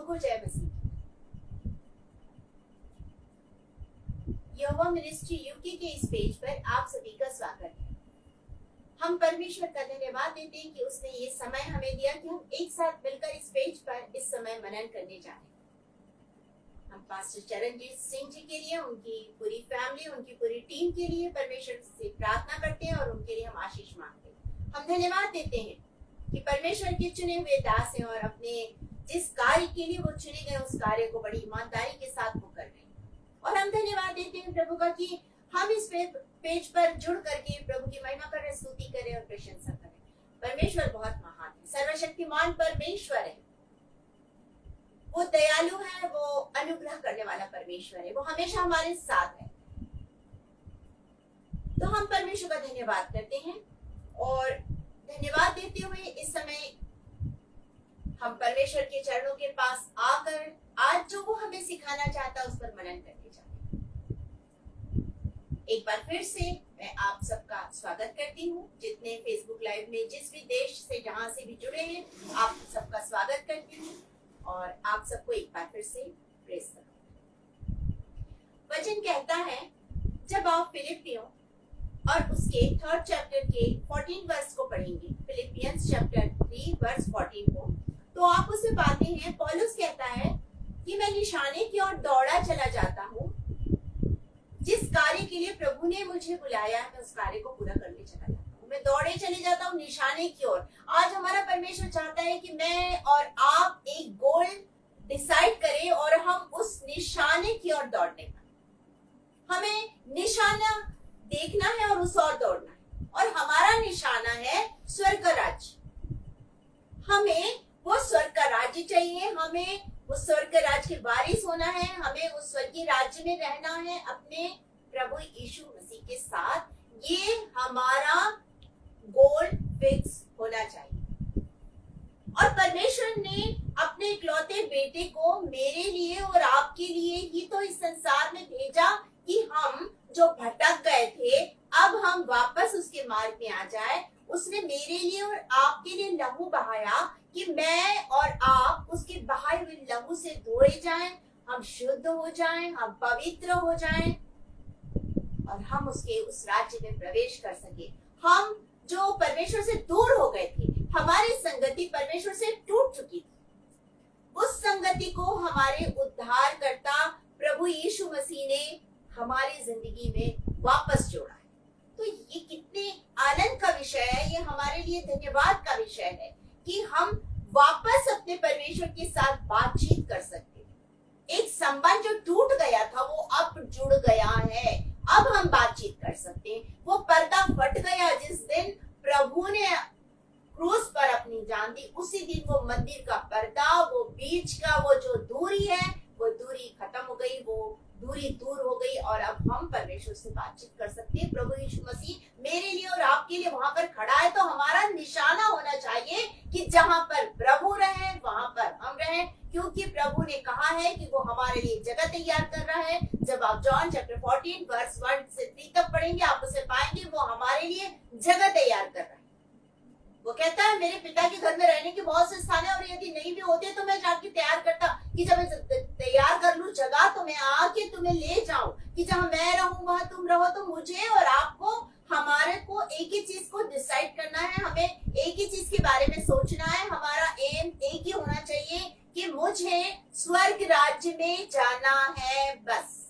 को जय मसीह। यहोवा ministry UK के इस पेज पर आप सभी का स्वागत है। हम परमेश्वर का धन्यवाद देते हैं कि उसने ये समय हमें दिया कि हम एक साथ मिलकर इस पेज पर इस समय मनन करने जा रहे हैं। हम पास्टर चरणजीत सिंह जी के लिए, उनकी पूरी फैमिली, उनकी पूरी टीम के लिए परमेश्वर से प्रार्थना करते हैं और उनके लिए हम आशीष मांगते हैं। हम धन्यवाद देते हैं कि परमेश्वर के चुने हुए दास हैं और अपने जिस कार्य के लिए वो चुने गए उस कार्य को बड़ी ईमानदारी के साथ वो कर रहे हैं। और हम धन्यवाद देते हैं प्रभु का कि हम इस पेज पर जुड़ करके प्रभु की महिमा करें, स्तुति करें और प्रशंसा करें। परमेश्वर बहुत महान है, सर्वशक्तिमान परमेश्वर है, वो दयालु है, वो अनुग्रह करने वाला परमेश्वर है, वो हमेशा हमारे साथ है। तो हम परमेश्वर का धन्यवाद करते हैं और धन्यवाद देते हुए इस समय हम परमेश्वर के चरणों के पास आकर आज जो वो हमें सिखाना चाहता है उस पर मनन करने जाते हैं। एक बार फिर से मैं आप सबका स्वागत करती हूँ। जितने फेसबुक लाइव में जिस भी देश से जहां से भी जुड़े हैं, आप सबका स्वागत करती हूँ और आप सबको एक बार फिर से प्रेज करती हूँ। वचन कहता है, जब आप फिलिपियों और उसके 3rd चैप्टर के 14 वर्स को पढ़ेंगे, फिलिपियंस चैप्टर 3 वर्स 14 को, तो आप उसे पाते हैं। पौलुस कहता है कि मैं निशाने की ओर दौड़ा चला जाता हूँ, जिस कार्य के लिए प्रभु ने मुझे बुलाया है मैं उस कार्य को पूरा करने चला जाता हूँ। मैं दौड़े चले जाता हूँ निशाने की ओर। आज हमारा परमेश्वर चाहता है कि मैं और आप एक गोल डिसाइड करें और हम उस निशाने की ओर दौड़ने का, हमें निशाना देखना है और उस ओर दौड़ना है। और हमारा निशाना है स्वर्ग का राज्य। हमें वो स्वर्ग का राज्य चाहिए, हमें उस स्वर्ग के राज्य के वारिस होना है, हमें उस स्वर्गीय राज्य में रहना है अपने प्रभु यीशु मसीह के साथ। ये हमारा गोल फिक्स होना चाहिए। और परमेश्वर ने अपने इकलौते बेटे को मेरे लिए और आपके लिए ही तो इस संसार में भेजा कि हम जो भटक गए थे अब हम वापस उसके मार्ग में आ जाए। उसने मेरे लिए और आपके लिए लहू बहाया कि मैं और आप उसके बहाए हुए लहू से धोए जाएं, हम शुद्ध हो जाएं, हम पवित्र हो जाएं और हम उसके उस राज्य में प्रवेश कर सके। हम जो परमेश्वर से दूर हो गए थे, हमारी संगति परमेश्वर से टूट चुकी थी, उस संगति को हमारे उद्धारकर्ता प्रभु यीशु मसीह ने हमारी जिंदगी में वापस जोड़ा है। तो ये कितने आनंद का विषय है, ये हमारे लिए धन्यवाद का विषय है कि हम वापस अपने परमेश्वर के साथ बातचीत कर सकते हैं। एक संबंध जो टूट गया था वो अब जुड़ गया है, अब हम बातचीत कर सकते हैं। वो पर्दा फट गया जिस दिन प्रभु ने क्रूस पर अपनी जान दी, उसी दिन वो मंदिर का पर्दा, वो बीच का वो जो दूरी है, वो दूरी खत्म हो गई, वो दूरी दूर हो गई और अब हम परमेश्वर से बातचीत कर सकते हैं। प्रभु यीशु मसीह मेरे लिए और आपके लिए वहां पर खड़ा है। तो हमारा निशाना होना चाहिए कि जहां पर प्रभु रहे वहां पर हम रहें, क्योंकि प्रभु ने कहा है कि वो हमारे लिए जगह तैयार कर रहा है। जब आप जॉन चैप्टर 14 वर्स 1 से 3 तक पढ़ेंगे आप उसे पाएंगे, वो हमारे लिए जगह तैयार कर रहा है। वो कहता है मेरे पिता के घर में रहने के बहुत से स्थान है और यदि नहीं भी होते तो मैं जाके तैयार करता, कि जब मैं तैयार कर लूं जगह तो मैं आके तुम्हें ले जाऊं, कि जहां मैं रहूं वहां तुम रहो। तो मुझे और आपको, हमारे को एक ही चीज को डिसाइड करना है, हमें एक ही चीज के बारे में सोचना है। हमारा एम एक ही होना चाहिए कि मुझे स्वर्ग राज्य में जाना है। बस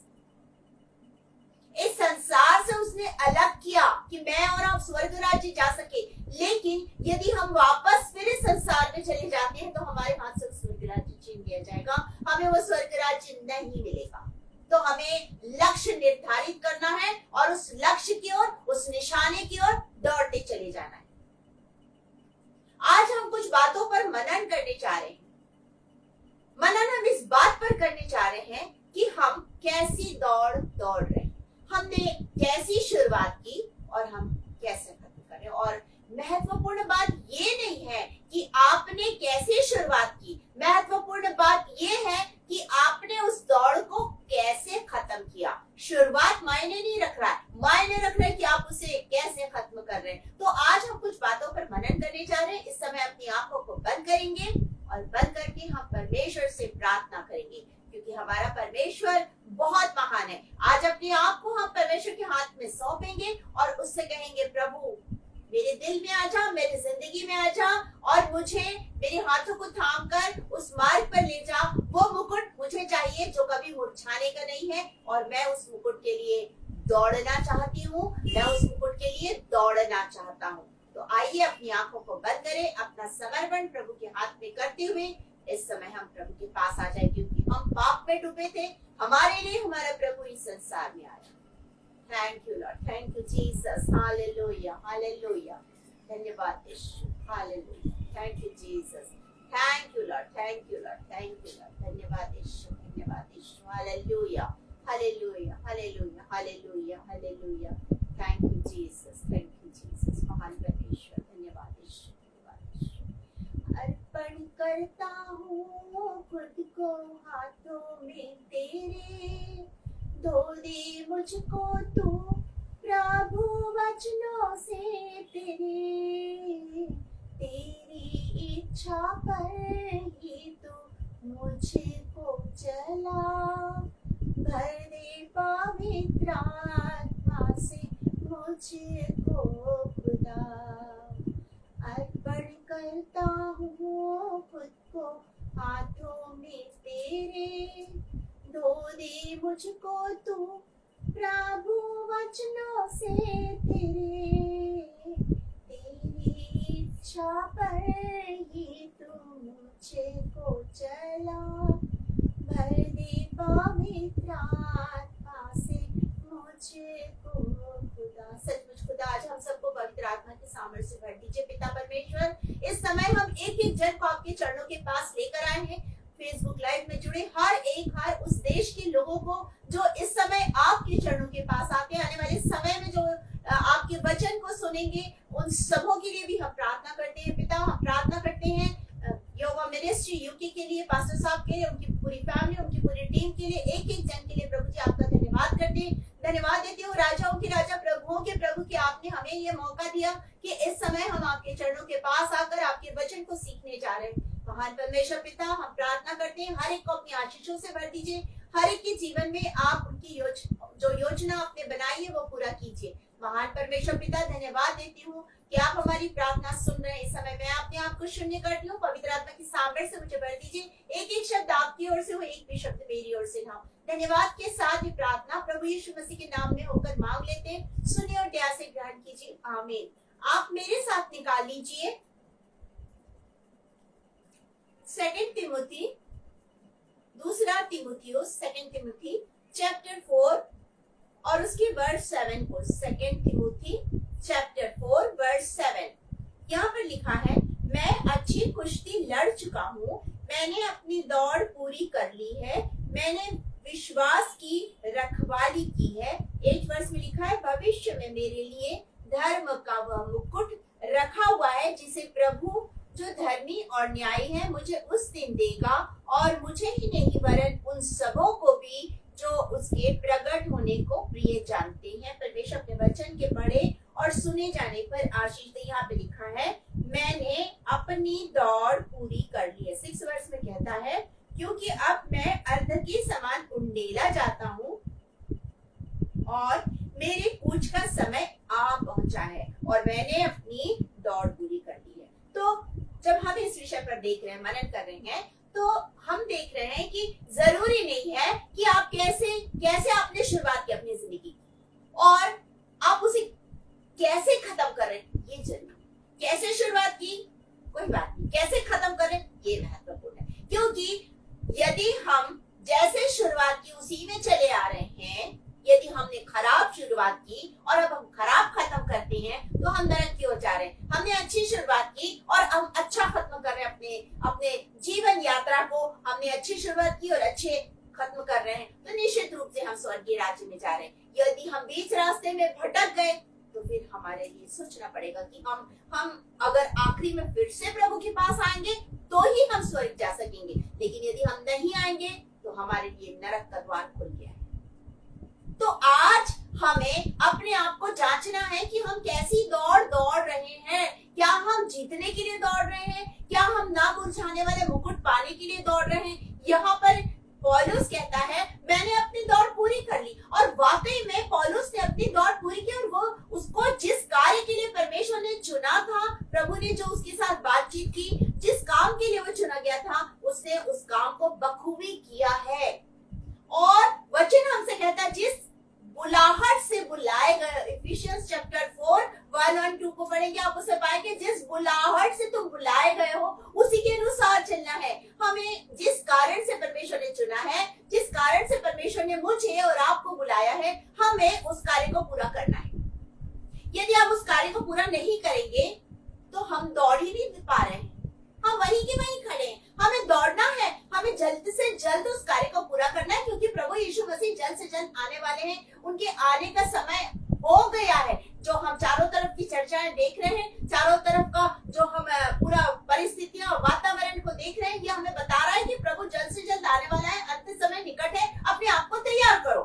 इस संसार से उसने अलग किया कि मैं और आप स्वर्ग राज्य जा सके। लेकिन यदि हम वापस फिर इस संसार में चले जाते हैं तो हमारे हाथ से स्वर्ग राज्य छीन लिया जाएगा, हमें वो स्वर्ग राज्य नहीं मिलेगा। तो हमें लक्ष्य निर्धारित करना है और उस लक्ष्य की ओर, उस निशाने की ओर दौड़ते चले जाना है। आज हम कुछ बातों पर मनन करने जा रहे हैं। मनन हम इस बात पर करने जा रहे हैं कि हम कैसी दौड़ दौड़ रहे हैं, हमने कैसी शुरुआत की और हम कैसे खत्म करें। और महत्वपूर्ण बात ये नहीं है कि आपने कैसे शुरुआत की, महत्वपूर्ण बात ये है कि आपने उस दौड़ को कैसे खत्म किया। शुरुआत मायने नहीं रख रहा है, मायने रख रहा है कि आप उसे कैसे खत्म कर रहे हैं। तो आज हम कुछ बातों पर मनन करने जा रहे हैं। इस समय अपनी आंखों को बंद करेंगे और बंद करके हम परमेश्वर से प्रार्थना करेंगे, क्योंकि हमारा परमेश्वर बहुत महान है। आज अपने आप को हम परमेश्वर के हाथ में सौंपेंगे और उससे कहेंगे, प्रभु मेरे दिल में आ जा, मेरी जिंदगी में आ जा और मुझे मेरे हाथों को थाम कर उस मार्ग पर ले जा। वो मुकुट मुझे चाहिए जो कभी मुरझाने का नहीं है, और मैं उस मुकुट के लिए दौड़ना चाहती हूँ, मैं उस मुकुट के लिए दौड़ना चाहता हूँ। तो आइए अपनी आंखों को बंद करें, अपना समर्पण प्रभु के हाथ में करते हुए इस समय हम प्रभु के पास आ जाए, क्योंकि हम पाप में डूबे थे, हमारे लिए हमारा प्रभु इस संसार में आया। Thank you Lord, thank you Jesus, hallelujah hallelujah. धन्यवाद Yeshu, hallelujah, thank you Jesus, thank you Lord, thank you Lord, thank you Lord. धन्यवाद यीशु, धन्यवाद Yeshu, hallelujah hallelujah hallelujah hallelujah hallelujah. Thank you Jesus, thank you Jesus, महान परमेश्वर। धन्यवाद यीशु, धन्यवाद यीशु। अर्पण करता हूँ खुद को हाथों में तेरे, धो दे मुझको तू प्रभु वचनों से तेरे, तेरी इच्छा पर ही तू मुझको चला, भर दे पवित्र आत्मा से मुझको खुदा। अर्पण करता हूँ खुद को हाथों में तेरे, धो दे मुझको तू प्रभु वचनों से तेरे, तेरी इच्छा पर ही तू मुझको चला, भर दे पवित्र आत्मा से मुझको खुदा। सचमुच खुदा आज हम सबको पवित्र आत्मा के सामर्थ्य से भर दीजिए। पिता परमेश्वर, इस समय हम एक एक जन को आपके चरणों के पास लेकर आए हैं। फेसबुक लाइव में जुड़े हर उस देश के लोगों को जो इस समय आपके चरणों के पास आके आने वाले समय में जो आपके वचन को सुनेंगे, उन सबों के लिए भी हम प्रार्थना करते हैं। पिता, हम प्रार्थना करते हैं योगा मिनिस्ट्री यूके के लिए, पास्टर साहब के लिए, उनकी पूरी फैमिली, उनकी पूरी टीम के लिए, एक एक जन के लिए प्रभु जी आपका धन्यवाद करते हैं। धन्यवाद देते हो राजाओं के राजा, प्रभुओं के प्रभु, कि आपने हमें ये मौका दिया कि इस समय हम आपके चरणों के पास आकर आपके वचन को सीखने जा रहे हैं। महान परमेश्वर पिता, हम प्रार्थना करते हैं हर एक को अपनी आशीषों से भर दीजिए, हर एक के जीवन में आप उनकी जो योजना आपने बनाई है वो पूरा कीजिए। महान परमेश्वर पिता, धन्यवाद देती हूँ कि आप हमारी प्रार्थना सुन रहे हैं। इस समय मैं अपने आप को शून्य करती हूँ, पवित्र आत्मा की सामर्थ्य से मुझे भर दीजिए। एक एक शब्द आपकी ओर से हो, एक भी शब्द मेरी ओर से ना हो। धन्यवाद के साथ ये प्रार्थना प्रभु यीशु मसीह के नाम में होकर मांग लेते हैं। सुनिए और दया से ग्रहण कीजिए, आमीन। आप मेरे साथ निकाल लीजिए 2 तिमोथी, दूसरा तिमोथियुस, 2 तिमोथी चैप्टर 4 और उसके वर्स 7 को। 2 तिमोथी चैप्टर 4 वर्स 7 यहाँ पर लिखा है, मैं अच्छी कुश्ती लड़ चुका हूँ, मैंने अपनी दौड़ पूरी कर ली है, मैंने विश्वास की रखवाली की है। 8 वर्ष में लिखा है, भविष्य में मेरे लिए धर्म का वह मुकुट रखा हुआ है, जिसे प्रभु जो धर्मी और न्यायी है मुझे उस दिन देगा, और मुझे ही नहीं वरन उन सबों को भी जो उसके प्रकट होने को प्रिय जानते हैं। परमेश्वर अपने वचन के पढ़े और सुने जाने पर आशीष दे। यहाँ पे लिखा है, मैंने अपनी दौड़ पूरी कर ली है। 6 वर्ष में कहता है, क्योंकि अब मैं अर्ध के समान उंडेला जाता हूँ और मेरे कूच का समय आ पहुंचा है और मैंने अपनी दौड़ पूरी कर ली है। तो जब हम इस विषय पर देख रहे हैं, मनन कर रहे हैं, तो हम देख रहे हैं कि जरूरी नहीं है कि आप कैसे आपने शुरुआत की अपनी जिंदगी की और आप उसे कैसे खत्म कर रहे हैं, ये जरूरी। कैसे शुरुआत की कोई बात नहीं, कैसे खत्म कर रहे हैं ये महत्वपूर्ण है। क्योंकि यदि हम जैसे शुरुआत की उसी में चले आ रहे हैं, यदि हमने खराब शुरुआत की और अब हम खराब खत्म करते हैं, तो हम नरक की ओर जा रहे हैं। हमने अच्छी शुरुआत की और हम अच्छा खत्म कर रहे हैं, अपने जीवन यात्रा को हमने अच्छी शुरुआत की और अच्छे खत्म कर रहे हैं, तो निश्चित रूप से हम स्वर्गीय राज्य में जा रहे हैं। यदि हम बीच रास्ते में भटक गए, तो फिर हमारे लिए सोचना पड़ेगा कि हम अगर आखिरी में फिर से प्रभु के पास आएंगे तो ही हम स्वर्ग जा सकेंगे, लेकिन यदि हम नहीं आएंगे तो हमारे लिए नरक का द्वार खुल गया है। तो आज हमें अपने आप को जांचना है कि हम कैसी दौड़ दौड़ रहे हैं, क्या हम जीतने के लिए दौड़ रहे हैं? क्या हम ना मुरझाने वाले मुकुट पाने के लिए दौड़ रहे हैं? यहाँ पर पौलुस कहता है मैंने अपनी दौड़ पूरी कर ली, और वाकई में पौलुस ने अपनी दौड़ पूरी की, और वो उसको जिस कार्य के लिए परमेश्वर ने चुना था, प्रभु ने जो उसके साथ बातचीत की, जिस काम के लिए वो चुना गया था, उसने उस काम को बखूबी किया है। और वचन हमसे कहता है जिस बुलाहट से बुलाए गए, इफिशियंस चैप्टर 4 1 और 2 को पढ़ेंगे, आप उसे पाएंगे जिस बुलाहट से तुम बुलाए गए हो उसी के अनुसार चलना है। हमें जिस कारण से परमेश्वर ने चुना है, जिस कारण से परमेश्वर ने मुझे और आपको बुलाया है, हमें उस कार्य को पूरा करना है। यदि आप उस कार्य को पूरा नहीं करेंगे तो हम दौड़ ही नहीं पा रहे हैं, हम वहीं के वहीं खड़े हैं। हमें दौड़ना है, हमें जल्द से जल्द उस कार्य को पूरा करना है, क्योंकि प्रभु यीशु मसीह जल्द से जल्द आने वाले हैं। उनके आने का समय हो गया है। जो हम चारों तरफ की चर्चाएं देख रहे हैं, चारों तरफ का जो हम पूरा परिस्थितियां वातावरण को देख रहे हैं, ये हमें बता रहा है कि प्रभु जल्द से जल्द आने वाला है, अंतिम समय निकट है, अपने आप को तैयार करो।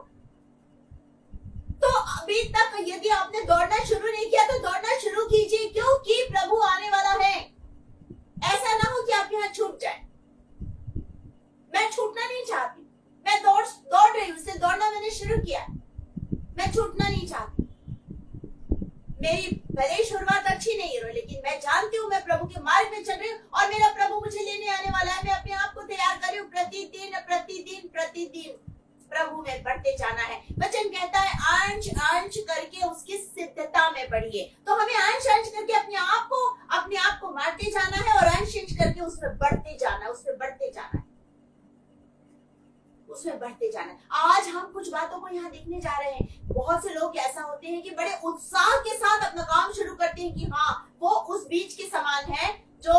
तो अभी तक यदि आपने दौड़ना शुरू नहीं किया तो दौड़ना शुरू कीजिए, क्योंकि प्रभु आने वाला है। ऐसा ना हो कि आप यहाँ छूट जाए। मैं छूटना नहीं चाहती, मैं दौड़ रही हूँ, इससे दौड़ना मैंने शुरू किया, मैं छूटना नहीं चाहती। मेरी भले ही शुरुआत अच्छी नहीं है, लेकिन मैं जानती हूँ मैं प्रभु के मार्ग में चल रही हूँ, और मेरा प्रभु मुझे लेने आने वाला है। मैं अपने आप को तैयार कर रही हूँ, प्रतिदिन प्रतिदिन प्रतिदिन प्रभु में बढ़ते जाना है। वचन कहता है अंश अंश करके उसकी सिद्धता में बढ़िए। तो हमें अंश अंश करके अपने आप को मारते जाना है, और अंश अंश करके उसमें बढ़ते जाना है, उसमें बढ़ते जाना है, उसमें बढ़ते जाना है। आज हम कुछ बातों को यहाँ देखने जा रहे हैं। बहुत से लोग ऐसा होते हैं कि बड़े उत्साह के साथ अपना काम शुरू करते हैं कि हाँ वो उस बीज के समान है जो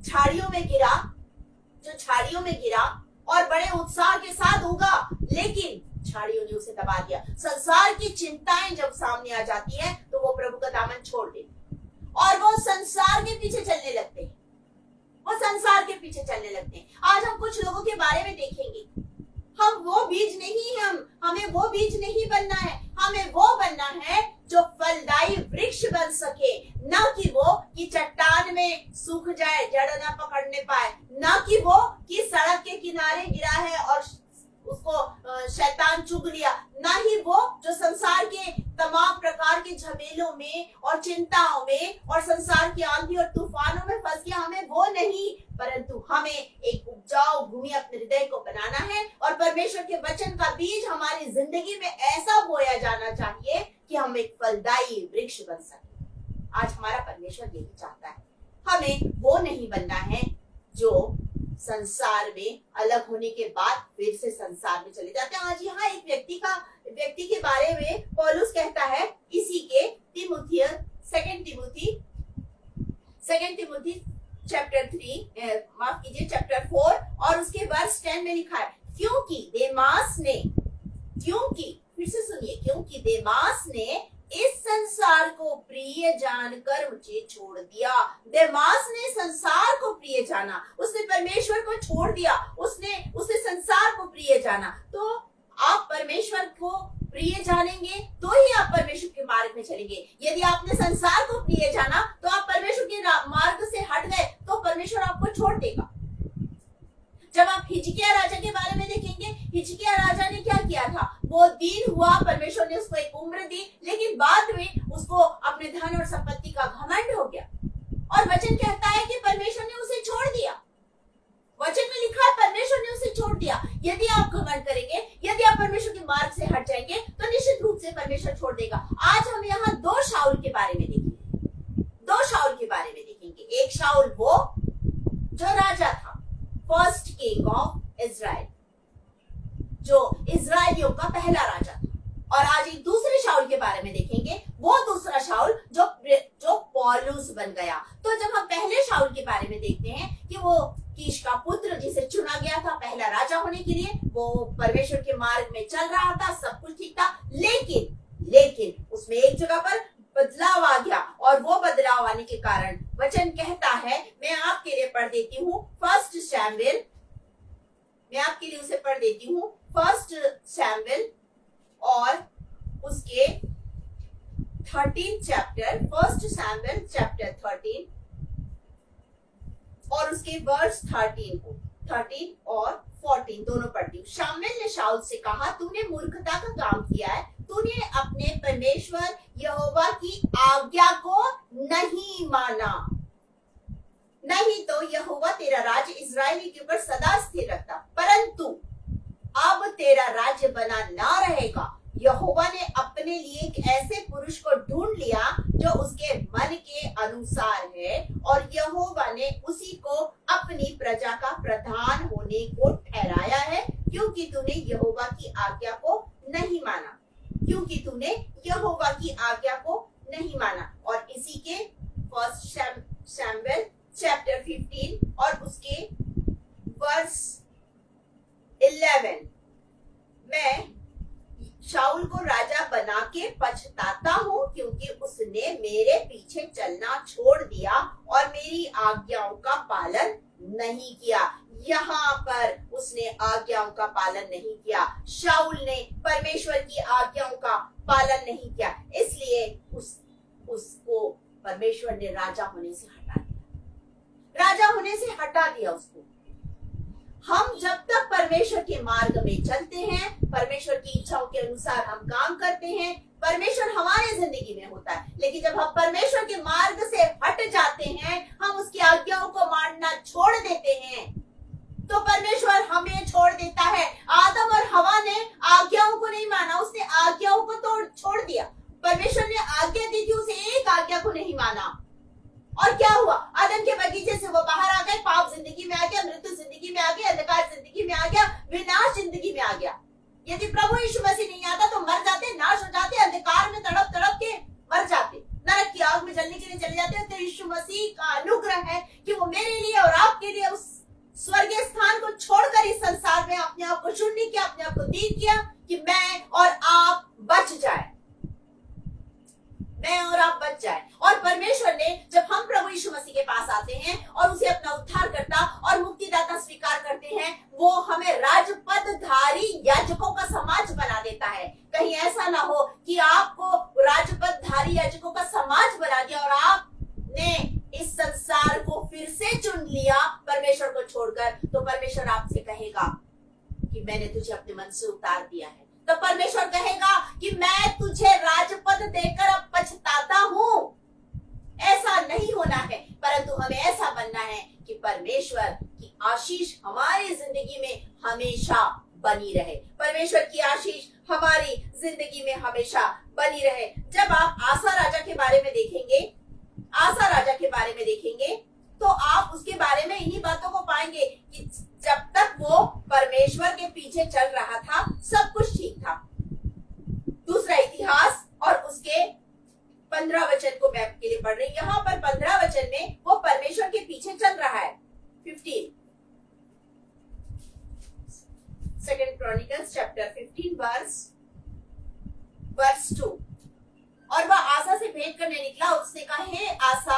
झाड़ियों में गिरा और बड़े उत्साह के साथ उगा, लेकिन झाड़ियों ने उसे दबा दिया। संसार की चिंताएं जब सामने आ जाती है तो वो प्रभु का दामन छोड़ देते और वो संसार के पीछे चलने लगते हैं, आज हम कुछ लोगों के बारे में देखेंगे। हम वो बीज नहीं है, हमें वो बीज नहीं बनना है। हमें वो बनना है जो फलदायी वृक्ष बन सके, न कि वो कि चट्टान में सूख जाए, जड़ न पकड़ने पाए, न कि वो कि सड़क के किनारे गिरा है और उसको शैतान चुग लिया, न ही वो जो संसार के तमाम प्रकार के झमेलों में और चिंताओं में और संसार की आंधी और तूफानों में फंस गया। हमें वो नहीं, परंतु हमें एक उपजाऊ भूमि अपने हृदय को बनाना है, और परमेश्वर के वचन का बीज हमारी जिंदगी में ऐसा बोया जाना चाहिए कि हम एक फलदायी वृक्ष बन सके। आज हमारा परमेश्वर यही चाहता है। हमें वो नहीं बनना है जो संसार में अलग होने के बाद फिर से संसार में चले जाते हैं। आज यहाँ एक व्यक्ति के बारे में पौलुस कहता है, इसी के सेकंड तिमुथी चैप्टर 3 माफ कीजिए चैप्टर 4 और उसके वर्स 10 में लिखा है, क्योंकि देमास ने इस संसार को प्रिय जानकर मुझे छोड़ दिया। देमास ने संसार को प्रिय जाना, उसने परमेश्वर को छोड़ दिया, उसने संसार को प्रिय जाना। तो आप परमेश्वर को प्रिय जानेंगे तो ही आप परमेश्वर के मार्ग में चलेंगे। यदि आपने संसार को प्रिय जाना तो आप परमेश्वर के मार्ग से हट गए तो परमेश्वर आपको छोड़ देगा। जब आप हिजकिय्याह राजा के बारे में देखेंगे, हिजकिय्याह राजा ने क्या किया था, वो दीन हुआ, परमेश्वर ने उसको एक उम्र दी, लेकिन बाद में उसको अपने धन और संपत्ति का घमंड हो गया, और वचन कहता है कि परमेश्वर ने उसे छोड़ दिया। वचन में लिखा है परमेश्वर ने उसे छोड़ दिया। यदि आप घमंड करेंगे, यदि आप परमेश्वर के मार्ग से हट जाएंगे तो निश्चित रूप से परमेश्वर छोड़ देगा। आज हम यहाँ दो शाऊल के बारे में देखेंगे। एक शाऊल वो जो राजा था, फर्स्ट किंग ऑफ इजराइल, जो इजराइलियों का पहला राजा था, और आज एक दूसरे शाऊल के बारे में देखेंगे, वो दूसरा शाऊल जो पौलुस बन गया। तो जब हम पहले शाऊल के बारे में देखते हैं कि वो कीश का पुत्र जिसे चुना गया था पहला राजा होने के लिए, वो परमेश्वर के मार्ग में चल रहा था, सब कुछ ठीक था, लेकिन उसमें एक जगह पर बदलाव आ गया, और वो बदलाव आने के कारण वचन कहता है, मैं आपके लिए पढ़ देती हूँ फर्स्ट सैमुएल और उसके 13 चैप्टर, 1 सैमुएल चैप्टर 13 और उसके वर्स 13 और 14 दोनों पढ़ती हूँ। शामुएल ने शाऊल से कहा, तूने मूर्खता का काम किया है, तूने अपने परमेश्वर यहोवा की आज्ञा को नहीं माना, नहीं तो यहोवा तेरा राज्य इस्राएली के ऊपर सदा स्थिर रखता, परंतु अब तेरा राज्य बना ना रहेगा। यहोवा ने अपने लिए एक ऐसे पुरुष को ढूंढ लिया जो उसके मन के अनुसार है, और यहोवा ने उसी को अपनी प्रजा का प्रधान होने को ठहराया है, क्योंकि तूने यहोवा की आज्ञा को नहीं माना, क्योंकि तूने यहोवा की आज्ञा को नहीं माना। और इसी के 1 सैमुएल चैप्टर 15 और उसके वर्स 11, मैं शाऊल को राजा बना के पछताता हूँ, क्योंकि उसने मेरे पीछे चलना छोड़ दिया और मेरी आज्ञाओं का पालन नहीं किया। यहाँ पर उसने आज्ञाओं का पालन नहीं किया, शाऊल ने परमेश्वर की आज्ञाओं का पालन नहीं किया, इसलिए उसको परमेश्वर ने राजा होने से हटा दिया, राजा होने से हटा दिया उसको। हम जब तक परमेश्वर के मार्ग में चलते हैं, परमेश्वर की इच्छाओं के अनुसार हम काम करते हैं, परमेश्वर हमारे जिंदगी में होता है। लेकिन जब हम परमेश्वर के मार्ग से हट जाते हैं, हम उसकी आज्ञाओं को मानना छोड़ देते हैं, तो परमेश्वर हमें छोड़ देता है। आदम और हवा ने आज्ञाओं को नहीं माना, उसने आज्ञाओं को तो छोड़ दिया। परमेश्वर ने आज्ञा दी थी, उसे एक आज्ञा को नहीं माना, और क्या हुआ? अदन के बगीचे से वो बाहर आ गए, पाप जिंदगी में आ गया, मृत्यु जिंदगी में आ गया, अंधकार जिंदगी में आ गया, विनाश जिंदगी में आ गया। यदि प्रभु यीशु मसीह नहीं आता तो मर जाते, नाश हो जाते, अंधकार में तड़प तड़प के मर जाते, नरक की आग में जलने के लिए चले जाते। तो यीशु मसीह का अनुग्रह है कि वो मेरे लिए और आपके लिए उस स्वर्गीय स्थान को छोड़कर इस संसार में अपने आप को शून्य किया, अपने आप को दीन किया कि मैं और आप बच जाए, मैं और आप बच जाए। और परमेश्वर ने, जब हम प्रभु यीशु मसीह के पास आते हैं और उसे अपना उद्धारकर्ता और मुक्तिदाता स्वीकार करते हैं, वो हमें राजपदधारी याजकों का समाज बना देता है। कहीं ऐसा ना हो कि आपको राजपदधारी याजकों का समाज बना दिया और आपने इस संसार को फिर से चुन लिया परमेश्वर को छोड़कर, तो परमेश्वर आपसे कहेगा कि मैंने तुझे अपने मन से उतार दिया है। तो परमेश्वर कहेगा कि मैं तुझे राजपद देकर अब पछताता हूँ। ऐसा नहीं होना है, परंतु हमें ऐसा बनना है कि परमेश्वर की आशीष हमारी जिंदगी में हमेशा बनी रहे, परमेश्वर की आशीष हमारी जिंदगी में हमेशा बनी रहे। जब आप आसा राजा के बारे में देखेंगे, आसा राजा के बारे में देखेंगे, तो आप उसके बारे में इन्हीं बातों को पाएंगे कि जब तक वो परमेश्वर के पीछे चल रहा था, सब कुछ ठीक था। दूसरा इतिहास और उसके 15 वचन को मैं आपके लिए पढ़ रही हूँ। यहाँ पर 15 वचन में वो परमेश्वर के पीछे चल रहा है। 15 सेकंड क्रॉनिकल्स चैप्टर 15 वर्स 2। और वह आसा से भेंट करने निकला, उसने कहा, हे आसा,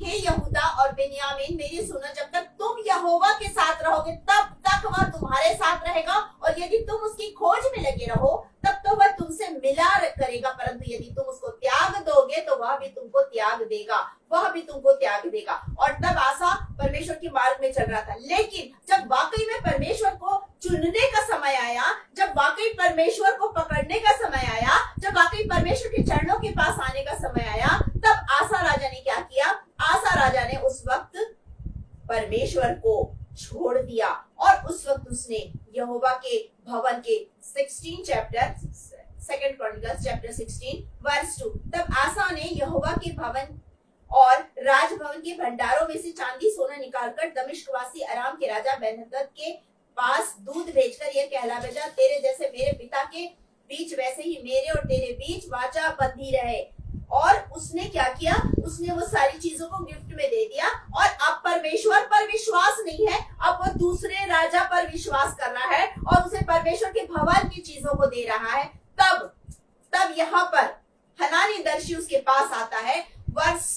हे यहूदा और बेन्यामीन, मेरी सुनो, जब तक तुम यहोवा के साथ रहोगे तब तक वह तुम्हारे साथ रहेगा, और यदि तुम उसकी खोज में लगे रहो तब तो वह तुमसे मिला करेगा, परंतु यदि तुम उसको त्याग दोगे तो वह भी तुमको त्याग देगा, वह भी तुमको त्याग देगा। और तब आसा परमेश्वर के मार्ग में चल रहा था। लेकिन जब वाकई में परमेश्वर को चुनने का समय आया, जब वाकई परमेश्वर को पकड़ने का समय आया, जब वाकई परमेश्वर के चरणों के पास आने का समय आया, तब आसा राजा ने क्या किया? आसा राजा ने उस वक्त परमेश्वर को छोड़ दिया, और उस वक्त उसने यहोवा के भवन के 16 chapter, second Chronicles chapter 16 verse 2। तब आसा ने यहोवा के भवन और राजभवन के भंडारों में से चांदी सोना निकालकर दमिश्कवासी अराम के राजा बेन्हदद के पास दूध भेजकर यह कहला भेजा, तेरे जैसे मेरे पिता के बीच वैसे ही मेरे और तेरे बीच वाचा बंधी रहे। और उसने क्या किया? उसने वो सारी चीजों को गिफ्ट में दे दिया, और अब परमेश्वर पर विश्वास नहीं है, अब वो दूसरे राजा पर विश्वास कर रहा है और उसे परमेश्वर के भवन की चीजों को दे रहा है। तब यहाँ पर हनानी दर्शी उसके पास आता है। वर्स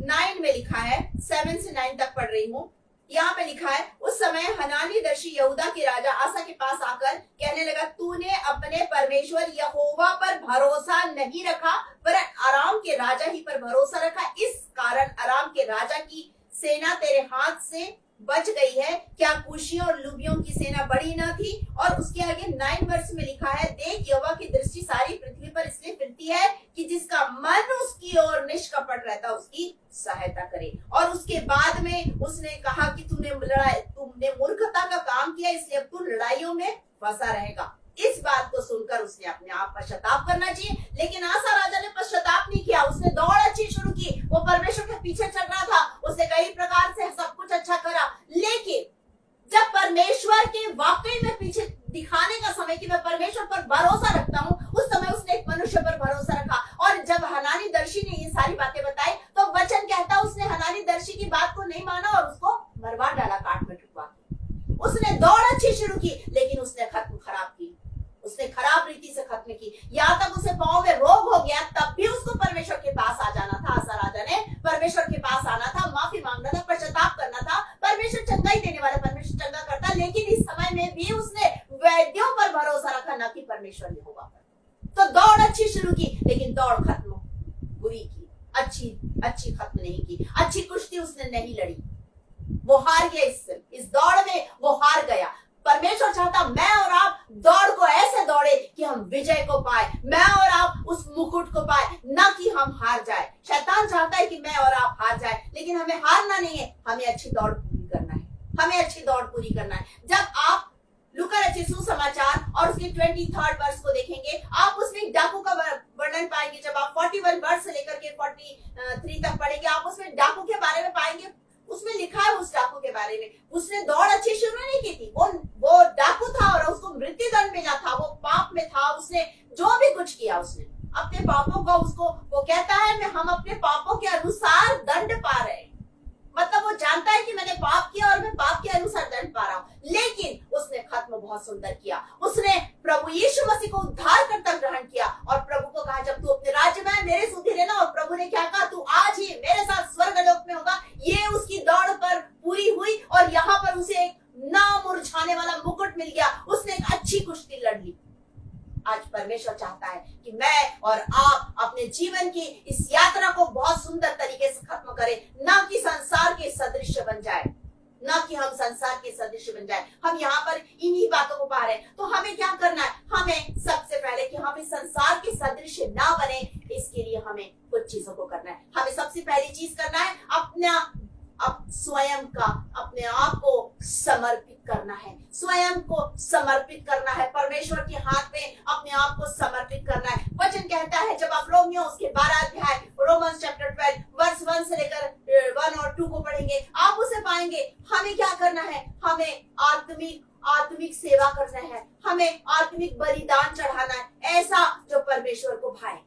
9 में लिखा है, 7 से 9 तक पढ़ रही हूँ। यहाँ पे लिखा है, उस समय हनानी दर्शी यहूदा के राजा आसा के पास आकर कहने लगा, तूने अपने परमेश्वर यहोवा पर भरोसा नहीं रखा, पर अराम के राजा ही पर भरोसा रखा। इस कारण अराम के राजा की सेना तेरे हाथ से बच गई है। क्या कुशियों और लुबियों की सेना बड़ी न थी? और उसके आगे 9 वर्ष में लिखा है, देख यहोवा की दृष्टि सारी पृथ्वी पर इसलिए फिरती है कि जिसका मन उसकी ओर निष्कपट रहता उसकी सहायता करे। और उसके बाद में उसने कहा कि तुमने मूर्खता का काम किया, इसलिए अब तू लड़ाइयों में फंसा रहेगा। इस बात को सुनकर उसने अपने आप पश्चाताप करना चाहिए, लेकिन आसा राजा ने पश्चाताप नहीं किया। उसने दौड़ अच्छी शुरू की, वो परमेश्वर के पीछे चल रहा था, उसने कई प्रकार से सब कुछ अच्छा करा, लेकिन जब परमेश्वर के वाकई में पीछे दिखाने का समय कि मैं परमेश्वर पर भरोसा रखता हूँ, उस समय उसने एक मनुष्य पर भरोसा रखा। और जब हनानी दर्शी ने ये सारी बातें बताई, तो वचन कहता उसने हनानी दर्शी की बात को नहीं माना और उसको मरवा डाला, काट में ठुकवा के। उसने दौड़ अच्छी शुरू की, लेकिन उसने खत्म खराब की, उसने खराब रीति से खत्म की। यहाँ तक उसे पांव में रोग हो गया, तब भी उसको परमेश्वर के पास आ जाना था। आसा राजा ने परमेश्वर के पास आना था, माफी मांगना था, पश्चाताप करना था। परमेश्वर चंगाई देने वाला, परमेश्वर चंगा करता, लेकिन इस समय में भी उसने वैद्यों पर भरोसा रखा, न कि परमेश्वर यहोवा पर। तो दौड़ अच्छी शुरू की, लेकिन दौड़ खत्म बुरी की, अच्छी खत्म नहीं की। अच्छी कुश्ती उसने नहीं लड़ी, वो हार गया। इस दौड़ में वो हार गया। परमेश्वर चाहता मैं और आप दौड़ को ऐसे दौड़े कि हम विजय को पाए, मैं और आप उस मुकुट को पाए, न कि हम हार जाए। शैतान चाहता है कि मैं और आप हार जाए, लेकिन हमें हारना नहीं है, हमें अच्छी दौड़ पूरी करना है, हमें अच्छी दौड़ पूरी करना है। जब आप लूका रचित सुसमाचार और उसके 23 वर्ष को देखेंगे, आप उसमें डाकू का वर्णन पाएंगे। जब आप 41 वर्ष से लेकर के 43 तक पढ़ेंगे, आप उसमें डाकू के बारे में पाएंगे। उसमें लिखा है उस डाकू के बारे में, उसने दौड़ अच्छी शुरू नहीं की थी, वो डाकू था और उसको मृत्यु दंड मिला था, वो पाप में था। उसने जो भी कुछ किया, उसने अपने पापों का, उसको वो कहता है मैं हम अपने पापों के अनुसार दंड पा रहे हैं। मतलब वो जानता है कि मैंने पाप किया और मैं पाप के अनुसार दंड पा रहा हूँ, लेकिन उसने खत्म बहुत सुंदर किया। उसने प्रभु यीशु मसीह को उद्धारकर्ता ग्रहण किया और प्रभु को कहा, जब तू अपने राज्य में मेरे सुधीर रहना। और प्रभु ने क्या कहा, तू आज ही मेरे साथ स्वर्गलोक में होगा। ये उसकी दौड़ पर पूरी हुई और यहाँ पर उसे एक ना मुरझाने वाला मुकुट मिल गया। उसने एक अच्छी कुश्ती लड़ ली। आज परमेश्वर चाहता है कि मैं और आप अपने जीवन की इस यात्रा को बहुत सुंदर तरीके से खत्म करें, ना कि संसार के सदृश बन जाए, ना कि हम संसार के सदृश बन जाए। हम यहाँ पर इन्हीं बातों को पा रहे हैं, तो हमें क्या करना है? हमें सबसे पहले कि हम इस संसार के सदृश ना बने, इसके लिए हमें कुछ चीजों को करना है। हमें सबसे पहली चीज करना है, स्वयं का, अपने आप को समर्पित करना है, स्वयं को समर्पित करना है, परमेश्वर के हाथ में अपने आप को समर्पित करना है। वचन कहता है, जब आप रोमियो उसके 12 अध्याय रोमन्स चैप्टर 12 वर्स 1 से लेकर 1 और 2 को पढ़ेंगे, आप उसे पाएंगे। हमें क्या करना है? हमें आत्मिक सेवा करना है, हमें आत्मिक बलिदान चढ़ाना है, ऐसा जो परमेश्वर को भाए।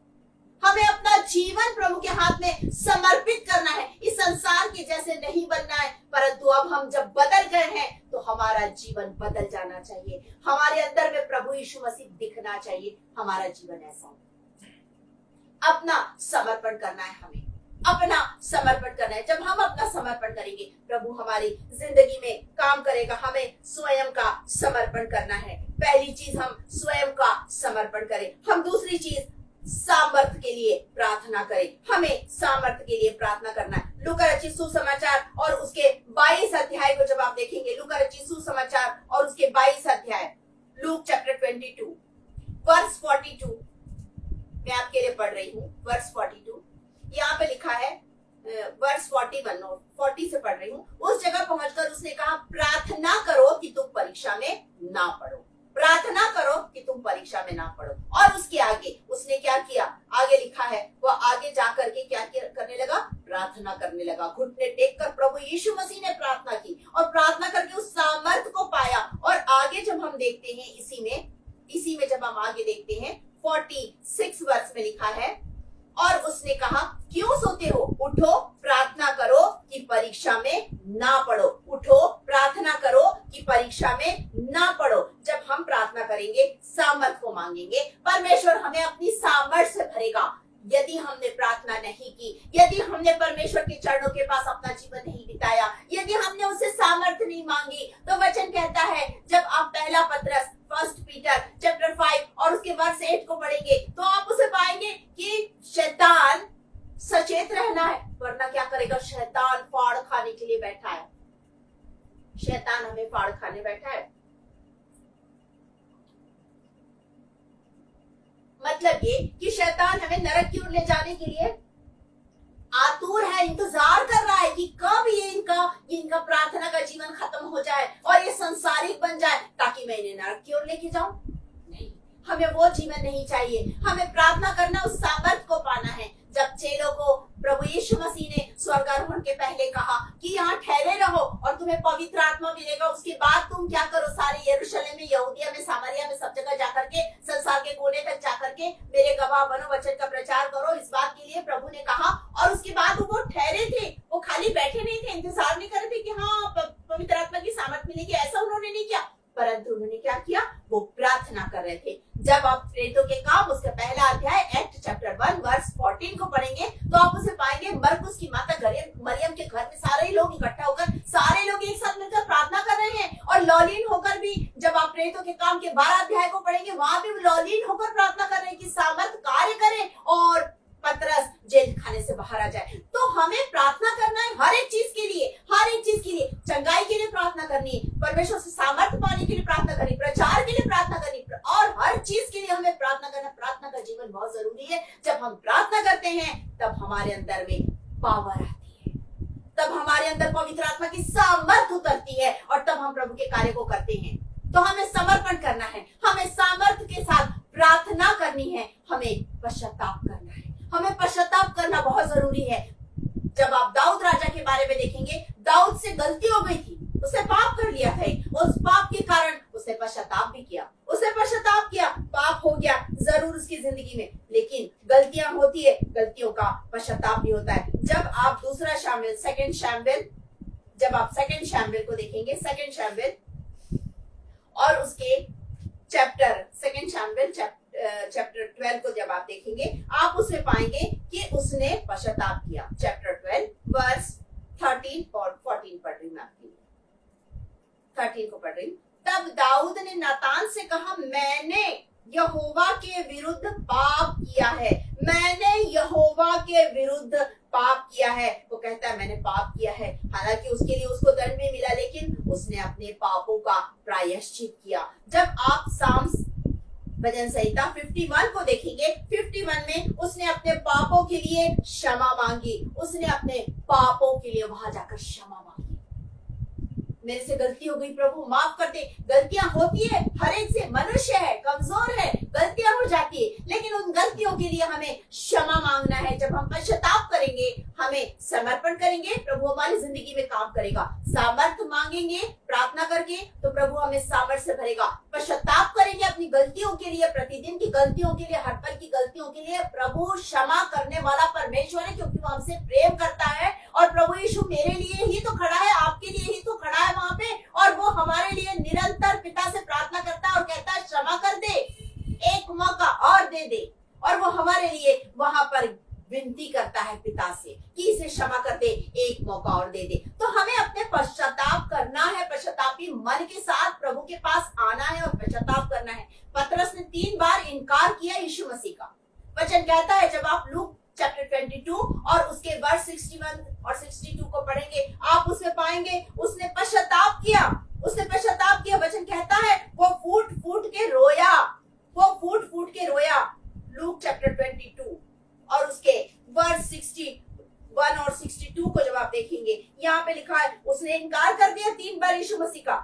हमें अपना जीवन प्रभु के हाथ में समर्पित करना है। इस संसार के जैसे नहीं बनना है, परंतु अब हम जब बदल गए हैं तो हमारा जीवन बदल जाना चाहिए। हमारे अंदर में प्रभु यीशु मसीह दिखना चाहिए। हमारा जीवन ऐसा हो। अपना समर्पण करना है, हमें अपना समर्पण करना है। जब हम अपना समर्पण करेंगे, प्रभु हमारी जिंदगी में काम करेगा। हमें स्वयं का समर्पण करना है। पहली चीज हम स्वयं का समर्पण करें। हम दूसरी चीज सामर्थ्य के लिए प्रार्थना करें। हमें सामर्थ्य के लिए प्रार्थना करना है। लूका रचित सुसमाचार और उसके 22 अध्याय को जब आप देखेंगे, लूका रचित सुसमाचार और उसके 22 अध्याय, लूक चैप्टर 22 वर्स 42 मैं आपके लिए पढ़ रही हूँ। वर्स 42 यहाँ पे लिखा है, वर्स 40 से पढ़ रही हूँ। उस जगह पहुंचकर उसने कहा, प्रार्थना करो कि तुम परीक्षा में ना पड़ो, प्रार्थना करो कि तुम परीक्षा में ना पड़ो। और उसके आगे उसने क्या किया? आगे लिखा है, वो आगे जाकर के क्या करने लगा? प्रार्थना करने लगा। घुटने टेक कर प्रभु यीशु मसीह ने प्रार्थना की और प्रार्थना करके उस सामर्थ को पाया। और आगे जब हम देखते हैं, इसी में जब हम आगे देखते हैं 46 वर्ष में लिखा है, और उसने कहा, क्यों सोते हो? उठो, प्रार्थना करो कि परीक्षा में ना पड़ो। उठो, प्रार्थना करो कि परीक्षा में ना पड़ो। जब हम प्रार्थना करेंगे, सामर्थ को मांगेंगे, परमेश्वर हमें अपनी सामर्थ से भरेगा। यदि हमने प्रार्थना नहीं की, यदि हमने परमेश्वर के चरणों के पास अपना जीवन नहीं बिताया, यदि हमने उससे सामर्थ शैतान हमें फाड़ खाने बैठा है। मतलब ये कि शैतान हमें नरक की ओर ले जाने के लिए आतुर है, इंतजार कर रहा है कि कब ये इनका प्रार्थना का जीवन खत्म हो जाए और ये संसारिक बन जाए ताकि मैं इन्हें नरक की ओर लेके जाऊं। नहीं, हमें वो जीवन नहीं चाहिए। हमें प्रार्थना करना, उस सामर्थ को पाना है। जब चेलों को प्रभु यीशु मसीह ने स्वर्गारोहण के पहले कहा कि यहाँ ठहरे रहो और तुम्हें पवित्र आत्मा मिलेगा, उसके बाद तुम क्या करो, सारे यरूशलेम में, यहूदिया में, सामरिया में, सब जगह जाकर के, संसार के कोने तक जाकर के मेरे गवाह बनो, वचन का प्रचार करो। इस बात के लिए प्रभु ने कहा। और उसके बाद वो ठहरे थे, वो खाली बैठे नहीं थे, इंतजार नहीं कर रहे थे कि हाँ पवित्र आत्मा की सामर्थ मिलेगी, ऐसा उन्होंने नहीं किया। परंतु उन्होंने क्या किया, वो प्रार्थना कर रहे थे। जब आप प्रेरितों के काम उसका पहला अध्याय एक्ट चैप्टर 1 वर्स 14 को पढ़ेंगे तो आप उसे पाएंगे। मरकुस की माता मरियम के घर में सारे लोग इकट्ठा होकर, सारे लोग एक साथ मिलकर प्रार्थना कर रहे हैं। और लौलीन होकर भी, जब आप प्रेरितों के काम के 12 अध्याय को पढ़ेंगे, वहां भी लौलीन होकर प्रार्थना कर रहे हैं कि सामर्थ कार्य करे और पतरस जेल खाने से बाहर आ जाए। तो हमें प्रार्थना करना है हर एक चीज के लिए, हर एक चीज के लिए। चंगाई के लिए प्रार्थना करनी है, परमेश्वर से सामर्थ्य पाने के लिए प्रार्थना करनी, प्रचार के लिए प्रार्थना करनी, और हर चीज के लिए हमें प्रार्थना करना। प्रार्थना का जीवन बहुत जरूरी है। जब हम प्रार्थना करते हैं तब हमारे अंदर में पावर आती है, तब हमारे अंदर पवित्र आत्मा की सामर्थ्य उतरती है और तब हम प्रभु के कार्य को करते हैं। तो हमें समर्पण करना है, हमें सामर्थ्य के साथ प्रार्थना करनी है, हमें पश्चाताप करना है। हमें पश्चाताप करना बहुत जरूरी है। जब आप दाऊद राजा के बारे में देखेंगे, दाऊद से गलती हो गई थी, उसने पाप कर लिया था। उस पाप के कारण उसने पश्चाताप भी किया, उसने पश्चाताप किया, पाप हो गया जरूर उसकी जिंदगी में, लेकिन गलतियां होती है, गलतियों का पश्चाताप भी होता है। जब आप दूसरा शामिल, सेकंड शामिल, जब आप सेकंड शामिल को देखेंगे, सेकंड शामिल और उसके चैप्टर, सेकंड शामिल चैप्टर 12 को जब आप देखेंगे, आप उसमें पाएंगे कि उसने पश्चाताप किया। चैप्टर 12 वर्स 13 और 14 पढ़ रही मैं आपके लिए, 13 को पढ़ रही। तब दाऊद ने नातान से कहा, मैंने यहोवा के विरुद्ध पाप किया है, मैंने यहोवा के विरुद्ध पाप किया है। वो कहता है मैंने पाप किया है, हालांकि उसके लिए उसको दंड भी मिला, लेकिन उसने अपने पापों का प्रायश्चित किया। जब आप साम्स भजन संहिता 51 को देखेंगे, 51 में उसने अपने पापों के लिए क्षमा मांगी, उसने अपने पापों के लिए वहां जाकर क्षमा मांगी। मेरे से गलती हो गई प्रभु माफ कर दे। गलतियां होती है, हर एक से, मनुष्य है, कमजोर है, गलतियां हो जाती है, लेकिन उन गलतियों के लिए हमें क्षमा मांगना है। जब हम पश्चाताप करेंगे, हमें समर्पण करेंगे, प्रभु हमारी जिंदगी में काम करेगा। सामर्थ्य मांगेंगे प्रार्थना करके तो प्रभु हमें सामर्थ्य से भरेगा। पश्चाताप करेंगे अपनी गलतियों के लिए, प्रतिदिन की गलतियों के लिए, हर पल की गलतियों के लिए, प्रभु क्षमा करने वाला परमेश्वर है, क्योंकि वो हमसे प्रेम करता है। और प्रभु यीशु मेरे लिए ही तो खड़ा है, आपके लिए ही तो खड़ा है वहां पे, और वो हमारे लिए निरंतर पिता से प्रार्थना करता है और कहता है क्षमा कर दे, एक मौका और दे दे। और वो हमारे लिए वहां पर विनती करता है पिता से कि इसे क्षमा कर दे, एक मौका और दे दे। तो हमें अपने पश्चाताप करना है, पश्चातापी मन के साथ प्रभु के पास आना है और पश्चाताप करना है। पतरस ने 3 बार इनकार किया यीशु मसीह का। वचन कहता है, जब आप लूक चैप्टर 22 और उसके वर्स 61 और 62 को पढ़ेंगे, आप उसमें पाएंगे उसने पश्चाताप किया, उसने पश्चाताप किया। वचन कहता है वो फूट फूट के रोया, वो फूट फूट के रोया। लूक चैप्टर 22 और उसके वर्स 61 और 62 को जब आप देखेंगे, यहाँ पे लिखा है उसने इनकार कर दिया 3 बार यीशु मसीह का।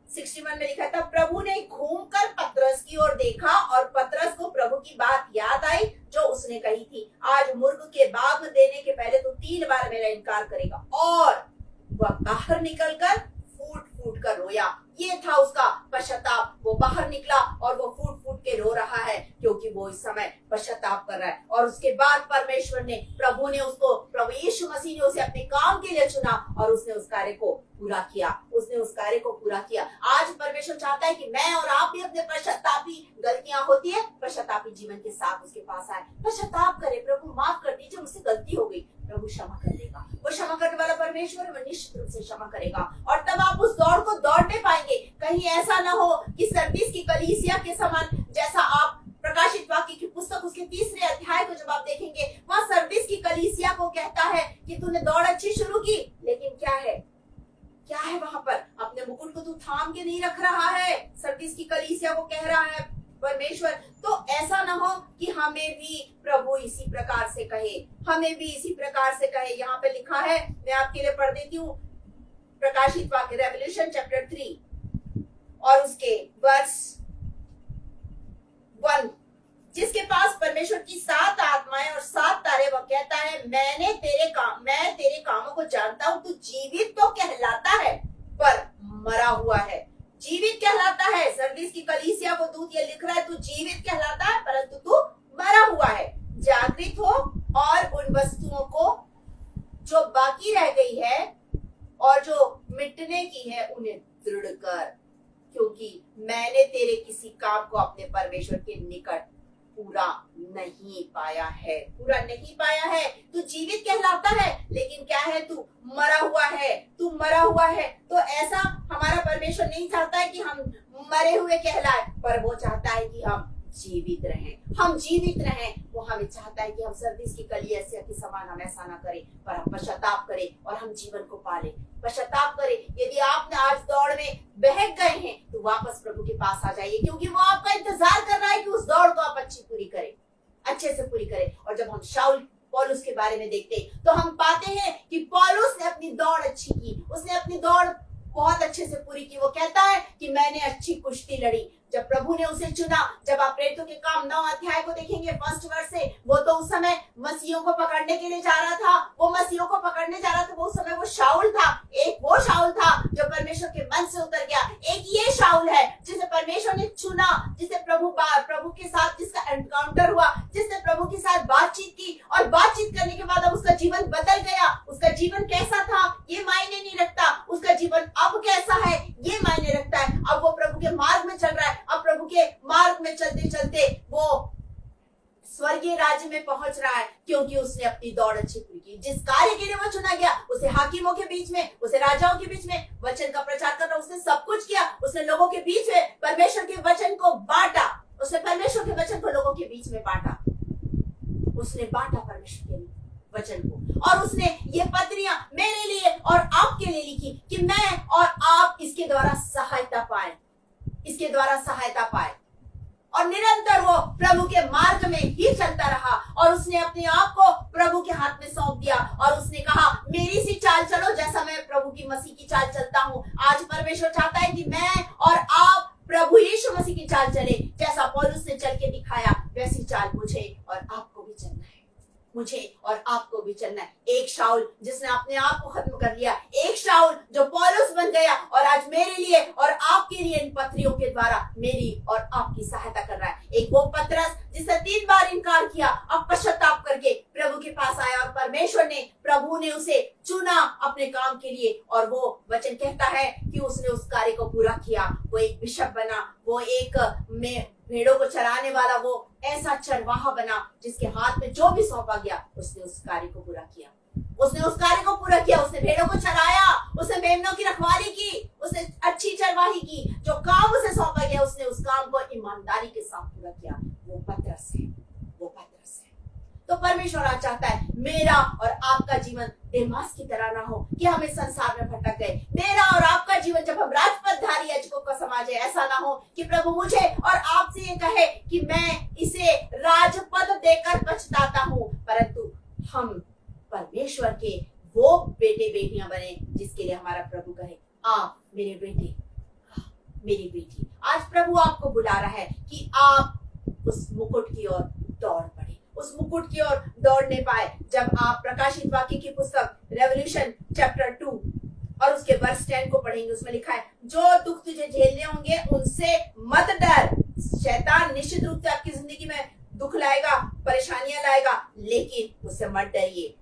61 में लिखा था, प्रभु ने घूमकर पतरस की ओर देखा और पतरस को प्रभु की बात याद आई जो उसने कही थी, आज मुर्ग के बाग में देने के पहले तो 3 बार मेरा इनकार करेगा। और वह बाहर निकलकर फूट फूट कर रोया। ये था उसका पश्चाताप। वो बाहर निकला और वो फूट फूट के रो रहा है, क्योंकि वो इस समय पश्चाताप कर रहा है। और उसके बाद परमेश्वर ने, प्रभु ने उसको, प्रभु यीशु मसीह ने उसे अपने काम के लिए चुना और उसने उस कार्य को पूरा किया, उसने उस कार्य को पूरा किया। आज परमेश्वर चाहता है कि मैं और आप भी अपने पश्चातापी, गलतियां होती है, पश्चातापी जीवन के साथ उसके पास आए, पश्चाताप करे, प्रभु माफ कर दीजिए, मुझसे गलती हो गई, प्रभु क्षमा कर देगा। वो क्षमा करने वाला परमेश्वर है, वो निश्चित रूप से क्षमा करेगा। और तब आप उस दौड़ को दौड़ने पाएंगे। कहीं ऐसा ना हो कि सर्दिस की कलीसिया के समान, जैसा आप प्रकाशित वाक्य की पुस्तक उसके 3 अध्याय को जब आप देखेंगे, वहां सर्दिस की कलीसिया को कहता है कि तूने दौड़ अच्छी शुरू की, लेकिन क्या है वहां पर, अपने मुकुट को तू थाम के नहीं रख रहा है, सरदीस की कलीसिया को कह रहा है परमेश्वर। तो ऐसा ना हो कि हमें भी प्रभु इसी प्रकार से कहे, हमें भी इसी प्रकार से कहे। यहाँ पे लिखा है, मैं आपके लिए पढ़ देती हूँ, प्रकाशित वाक्य रेवल्यूशन चैप्टर 3 और उसके वर्स 1। जिसके पास परमेश्वर की 7 आत्माएं और 7 तारे, वह कहता है मैं तेरे कामों को जानता हूं, तू जीवित तो कहलाता है पर मरा हुआ है। जीवित कहलाता है, सरदीस की कलीसिया को दूत ये लिख रहा है, तू जीवित कहलाता है परंतु तू मरा हुआ है। जागृत हो और उन वस्तुओं को जो बाकी रह गई है और जो मिटने की है उन्हें दृढ़ कर, क्योंकि मैंने तेरे किसी काम को अपने परमेश्वर के निकट पूरा नहीं पाया है। पूरा नहीं पाया है। तू जीवित कहलाता है लेकिन क्या है, तू मरा हुआ है, तू मरा हुआ है। तो ऐसा हमारा परमेश्वर नहीं चाहता है कि हम मरे हुए कहलाए, पर वो चाहता है कि हम जीवित रहें, हम जीवित रहें। वो हमें चाहता है कि हम सरदीस की कलीसिया के समान हम ऐसा ना करें, पर हम पश्चाताप करें और हम जीवन को पाले। पश्चाताप करें। यदि आपने आज दौड़ में बहक गए हैं तो वापस प्रभु के पास आ जाइए, क्योंकि वो आपका इंतजार कर रहा है कि उस दौड़ को आप अच्छी पूरी करें, अच्छे से पूरी करें। और जब हम शाऊल पौलुस के बारे में देखते हैं तो हम पाते हैं कि पौलुस ने अपनी दौड़ अच्छी की, उसने अपनी दौड़ बहुत अच्छे से पूरी की। वो कहता है कि मैंने अच्छी कुश्ती लड़ी। जब प्रभु ने उसे चुना, जब आप प्रेरितों के काम 9 अध्याय को देखेंगे 1 वर्ष से, वो तो उस समय मसीहों को पकड़ने के लिए जा रहा था, वो मसीहों को पकड़ने जा रहा था। वो उस समय वो शाऊल था, एक वो शाऊल था जो परमेश्वर के मन से उतर गया, एक ये शाऊल है जिसे परमेश्वर ने चुना, जिसे प्रभु के साथ जिसका एनकाउंटर हुआ, जिसने प्रभु के साथ बातचीत की और बातचीत करने के बाद अब उसका जीवन बदल गया। उसका जीवन कैसा था ये मायने नहीं रखता, उसका जीवन अब कैसा है ये मायने रखता है। अब वो प्रभु के मार्ग में चल रहा है, अब प्रभु के मार्ग में चलते चलते वो स्वर्गीय राज्य में पहुंच रहा है, क्योंकि उसने अपनी दौड़ अच्छी पूरी की। जिस कार्य के लिए वो चुना गया, उसे हाकिमों के बीच में, उसे राजाओं के बीच में वचन का प्रचार करना, उसने सब कुछ किया। उसने लोगों के बीच में परमेश्वर के वचन को बांटा, उसने परमेश्वर के वचन को लोगों के बीच में बांटा, उसने बांटा परमेश्वर के वचन को। और उसने ये पत्रियां मेरे लिए और आपके लिए लिखी कि मैं और आप इसके द्वारा सहायता पाए, इसके द्वारा सहायता पाए। और निरंतर वो प्रभु के मार्ग में ही चलता रहा और उसने अपने आप को प्रभु के हाथ में सौंप दिया और उसने कहा मेरी सी चाल चलो जैसा मैं प्रभु की मसीह की चाल चलता हूँ। आज परमेश्वर चाहता है कि मैं और आप प्रभु यीशु मसीह की चाल चले, जैसा पौलुस ने चल के दिखाया वैसी चाल मुझे और आपको भी चलना है, मुझे और आपको भी चलना है। एक शाऊल जिसने अपने आप को खत्म कर लिया, एक शाऊल जो पौलुस बन गया और आज मेरे लिए और आपके लिए इन पत्रियों के द्वारा मेरी और आपकी सहायता कर रहा है। एक वो पतरस जिसने 3 बार इनकार किया, अब पश्चाताप करके प्रभु के पास आया और परमेश्वर ने, प्रभु ने उसे चुना अपने काम के लिए और वो वचन कहता है कि उसने उस कार्य को पूरा किया। वो एक बिशप बना, वो एक भेड़ों को चराने वाला, वो ऐसा चरवाहा बना जिसके हाथ में जो भी सौंपा गया उसने उस कार्य को पूरा किया, उसने उस कार्य को पूरा किया। उसने भेड़ों को चराया, उसने मेमनों की रखवाली की, उसने अच्छी चरवाही की। जो काम उसे सौंपा गया उसने उस काम को ईमानदारी के साथ पूरा किया। वो पतरस है, वो पतरस है। तो परमेश्वर आज चाहता है मेरा और आपका जीवन देमास की तरह ना हो कि हम इस संसार में भटक गए। मेरा और आपका जीवन जब हम राजपथधारी याजकों का समाज है, ऐसा ना हो कि प्रभु मुझे और आपसे ये कहे कि मैं इसे राजपद देकर पछताता हूँ, परंतु हम परमेश्वर के वो बेटे बेटियां बने जिसके लिए हमारा प्रभु कहे आप मेरे बेटे, मेरी बेटी। आज प्रभु आपको बुला रहा है कि आप उस मुकुट की ओर दौड़ पड़े, उस मुकुट की ओर दौड़ने पाए। जब आप प्रकाशित वाक्य की पुस्तक रेवल्यूशन चैप्टर 2 और उसके वर्स 10 को पढ़ेंगे, उसमें लिखा है जो दुख तुझे झेलने होंगे उनसे मत डर। शैतान निश्चित रूप से आपकी जिंदगी में दुख लाएगा, परेशानियां लाएगा, लेकिन उससे मत डरिए।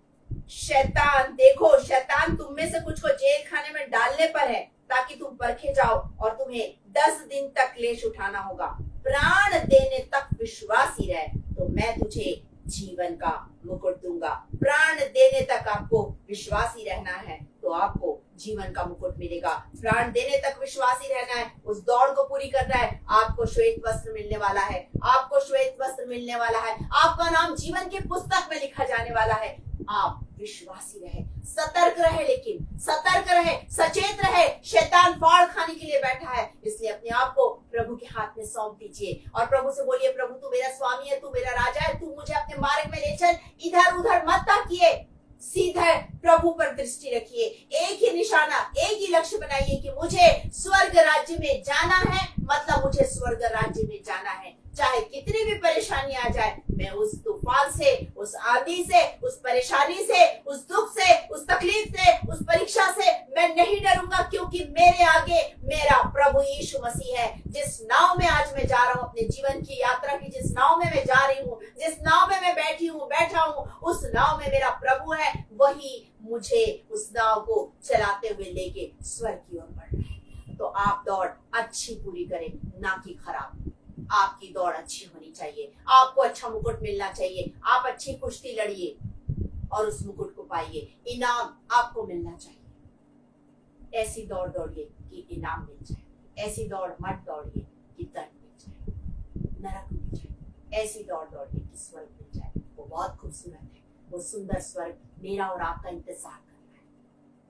शैतान, देखो शैतान तुम में से कुछ को जेल खाने में डालने पर है ताकि तुम परखे जाओ और तुम्हें 10 दिन तक क्लेश उठाना होगा। प्राण देने तक विश्वासी रहे तो मैं तुझे जीवन का मुकुट दूंगा। प्राण देने तक आपको विश्वासी रहना है तो आपको जीवन का मुकुट मिलेगा। प्राण देने तक विश्वासी रहना है, उस दौड़ को पूरी करना है। आपको श्वेत वस्त्र मिलने वाला है, आपको श्वेत वस्त्र मिलने वाला है, आपका नाम जीवन की पुस्तक में लिखा जाने वाला है। आप विश्वासी रहे, सतर्क रहे, लेकिन सतर्क रहे, सचेत रहे। शैतान फाड़ खाने के लिए बैठा है, इसलिए अपने आप को प्रभु के हाथ में सौंप दीजिए और प्रभु से बोलिए, प्रभु तू मेरा स्वामी है, तू मेरा राजा है, तू मुझे अपने मार्ग में ले चल, इधर उधर मत ताकिए, सीधा प्रभु पर दृष्टि रखिए, एक ही निशाना, एक ही लक्ष्य बनाइए कि मुझे स्वर्ग राज्य में जाना है, मतलब मुझे स्वर्ग राज्य में जाना है। चाहे कितनी भी परेशानी आ जाए, मैं उस तूफान से, उस आंधी से, उस परेशानी से, उस दुख से, उस तकलीफ से, उस परीक्षा से मैं नहीं डरूंगा, क्योंकि मेरे आगे मेरा प्रभु यीशु मसीह है। जिस नाव में आज मैं जा रहा हूँ, अपने जीवन की यात्रा की जिस नाव में मैं जा रही हूँ, जिस नाव में मैं बैठा हूँ, उस नाव में मेरा प्रभु है, वही मुझे उस नाव को चलाते हुए लेके स्वर्ग की ओर बढ़ रहा है। तो आप दौड़ अच्छी पूरी करें, ना कि खराब। आपकी दौड़ अच्छी होनी चाहिए, आपको अच्छा मुकुट मिलना चाहिए, आप अच्छी कुश्ती लड़िए और उस मुकुट को पाइए, इनाम आपको मिलना चाहिए। ऐसी दौड़ दौड़िए कि इनाम मिल जाए, ऐसी दौड़ मत दौड़िए कि दंड मिल जाए, नरक मिल जाए। ऐसी दौड़ दौड़िए कि स्वर्ग मिल जाए। वो बहुत खूबसूरत है, वो सुंदर स्वर्ग मेरा और आपका इंतजार कर रहा है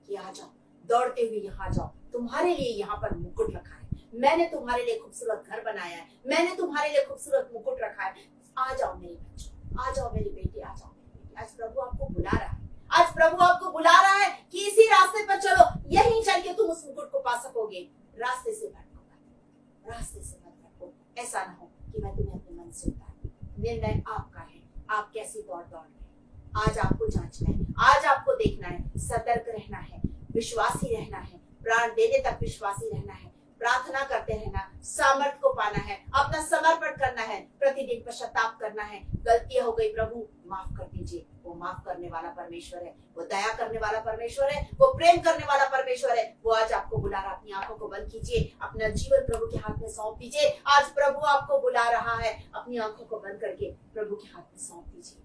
कि आ जाओ, दौड़ते हुए यहाँ जाओ, तुम्हारे लिए यहाँ पर मुकुट रखा है, मैंने तुम्हारे लिए खूबसूरत घर बनाया है, मैंने तुम्हारे लिए खूबसूरत मुकुट रखा है। आ जाओ मेरे बच्चों, आ जाओ मेरी बेटी, आ जाओ मेरी बेटी। आज प्रभु आपको बुला रहा है, आज प्रभु आपको बुला रहा है कि इसी रास्ते पर चलो, यहीं चल के तुम उस मुकुट को पा सकोगे। रास्ते से भटको मत, रास्ते से मत भटको। ऐसा ना हो कि मैं तुम्हें अपने मन से उतार दूं। निर्णय आपका है, आप कैसी दौड़ दौड़ रहे हैं। आज आपको जांचना है, आज आपको देखना है, सतर्क रहना है, विश्वासी रहना है, प्राण देने तक विश्वासी रहना है, प्रार्थना करते रहना, सामर्थ को पाना है, अपना समर्पण करना है, प्रतिदिन पश्चाताप करना है। गलती हो गई, प्रभु माफ कर दीजिए। वो माफ करने वाला परमेश्वर है, वो दया करने वाला परमेश्वर है, वो प्रेम करने वाला परमेश्वर है। वो आज आपको बुला रहा है। अपनी आंखों को बंद कीजिए, अपना जीवन प्रभु के हाथ में सौंप दीजिए। आज प्रभु आपको बुला रहा है, अपनी आंखों को बंद करके प्रभु के हाथ में सौंप दीजिए,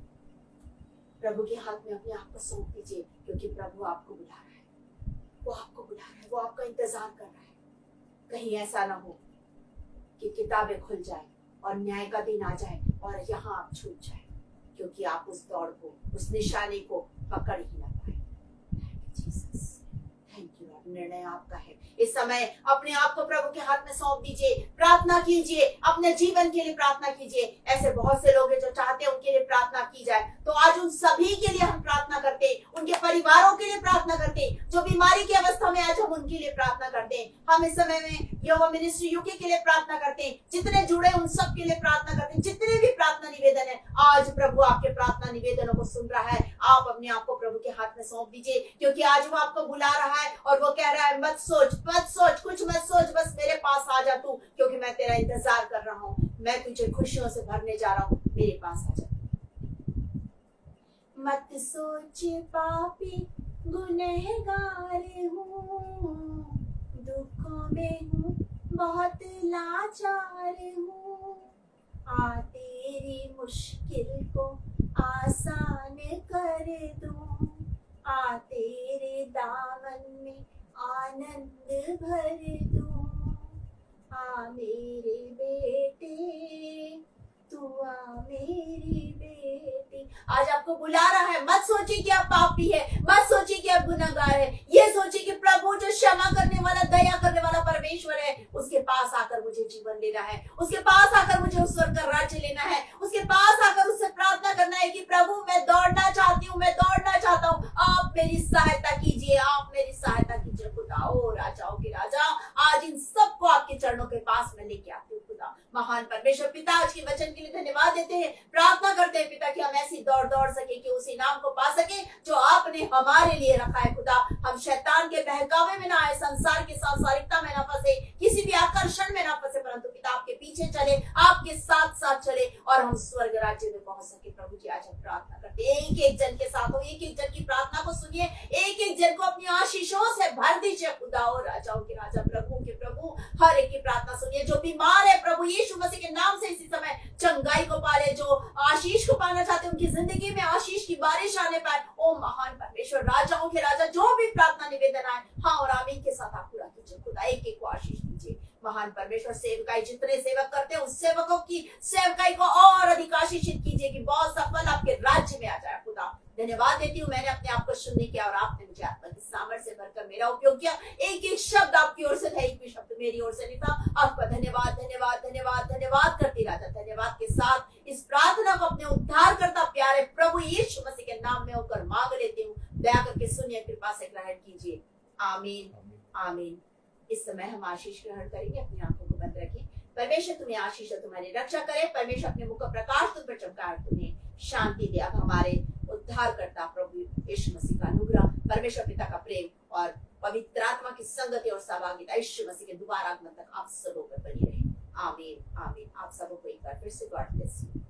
प्रभु के हाथ में अपने आप को सौंप दीजिए, क्योंकि प्रभु आपको बुला रहा है, वो आपको बुला रहा है, वो आपका इंतजार कर रहा है। कहीं ऐसा ना हो कि किताबें खुल जाए और न्याय का दिन आ जाए और यहाँ आप छूट जाए, क्योंकि आप उस दौड़ को, उस निशाने को पकड़ ही ना पाए। Thank you Lord. निर्णय आपका है। इस समय अपने आप को प्रभु के हाथ में सौंप दीजिए, प्रार्थना कीजिए, अपने जीवन के लिए प्रार्थना कीजिए। ऐसे बहुत से लोग हैं जो चाहते हैं उनके लिए प्रार्थना की जाए, तो आज उन सभी के लिए हम प्रार्थना करते हैं, उनके परिवारों के लिए प्रार्थना करते हैं, जो बीमारी की अवस्था में आज हम उनके लिए प्रार्थना करते हैं। हम इस समय में यहोवा मिनिस्ट्री यूके के लिए प्रार्थना करते हैं, जितने जुड़े उन सब के लिए प्रार्थना करते हैं, जितने भी प्रार्थना निवेदन है। आज प्रभु आपके प्रार्थना निवेदनों को सुन रहा है। आप अपने आप को प्रभु के हाथ में सौंप दीजिए, क्योंकि आज वो आपको बुला रहा है और वो कह रहा है, मत सोच, कुछ मत सोच, बस मेरे पास आ जा तू, क्योंकि मैं तेरा इंतजार कर रहा हूँ, मैं तुझे खुशियों से भरने जा रहा हूँ, मेरे पास आ जा। मत सोच पापी गुनहगार हूँ, दुखों में हूँ, बहुत लाचार हूँ। आ तेरी मुश्किल को आसान कर दूं, आ तेरे दामन में आनंद भर दूं। आ मेरे बेटे, तू आ मेरी बेटी। आज आपको बुला रहा है। मत सोचिए कि आप पापी है, मत सोचिए कि आप गुनहगार है, ये सोचिए कि प्रभु जो क्षमा करने वाला, दया करने वाला परमेश्वर है, उसके पास आकर मुझे जीवन लेना है, उसके पास आकर मुझे उस स्वर्ग का राज्य लेना है, उसके पास आकर उससे प्रार्थना करना है कि प्रभु मैं दौड़ना चाहती हूँ, मैं दौड़ना चाहता हूँ, आप मेरी सहायता कीजिए, आप मेरी सहायता कीजिए खुदा। ओ राजाओं के राजा, आज इन सबको आपके चरणों के पास मैं लेके आती हूँ खुदा। महान परमेश्वर पिता, आज के वचन के लिए धन्यवाद देते हैं, प्रार्थना करते हैं पिता कि हम ऐसी दौड़ दौड़ सके कि उस इनाम को पा सके जो आपने हमारे लिए रखा है खुदा। हम शैतान के बहकावे में ना आए, संसार की सांसारिकता में ना फंसे, किसी भी आकर्षण में ना फंसे, परंतु पिता आपके पीछे चले, आपके साथ साथ चले और हम स्वर्ग राज्य में पहुंच सके। प्रभु जी आज हम प्रार्थना करते हैं, एक एक जन के साथ हो, एक एक जन की प्रार्थना को सुनिए, एक एक जन को अपनी आशीषों से भर दीजिए खुदा। और राजाओं के राजा, प्रभु के प्रभु, हर एक की प्रार्थना सुनिए। जो बीमार है प्रभु यीशु मसीह के नाम से इसी समय चंगाई को पाले, जो आशीष को पाना चाहते हैं उनकी जिंदगी में आशीष की बारिश आने पाए। ओ महान परमेश्वर, राजाओं के राजा, जो भी प्रार्थना निवेदन आए, हाँ और आमीन के साथ आप पूरा कीजिए खुदा। एक एक को आशीष दीजिए महान परमेश्वर। सेवकाई जितने सेवक करते हैं उस सेवकों की सेवकाई को और अधिक आशीषित कीजिए कि बहुत सफल आपके राज्य में आ जाए खुदा। धन्यवाद देती हूँ, मैंने अपने आप को सुनने किया और आपने मुझे आत्मा की सामर्थ्य से भरकर मेरा उपयोग किया। एक एक शब्द आपकी ओर से था, एक भी शब्द मेरी ओर से नहीं था। आपका धन्यवाद धन्यवाद धन्यवाद धन्यवाद करती रहता। धन्यवाद के साथ इस प्रार्थना को अपने उद्धार करता प्यारे प्रभु यीशु मसीह के नाम में होकर मांग लेती हूँ। दया करके सुनिए, कृपा से ग्रहण कीजिए। आमीन आमीन। इस समय हम आशीष ग्रहण करेंगे। अपनी आंखों को बंद रखें। परमेश्वर तुम्हें आशीष और तुम्हारी रक्षा करे। परमेश्वर अपने मुख का प्रकाश तुम पर चमकाए, तुम्हें शांति दे। अब हमारे उद्धार करता प्रभु यीशु मसीह का अनुग्रह, परमेश्वर पिता का प्रेम और पवित्र आत्मा की संगति और सहभागिता यीशु मसीह के दोबारा आगमन तक आप सबों पर बनी रहे। आमीन आमीन। आप सबों को एक बार फिर से गॉड ब्लेस यू।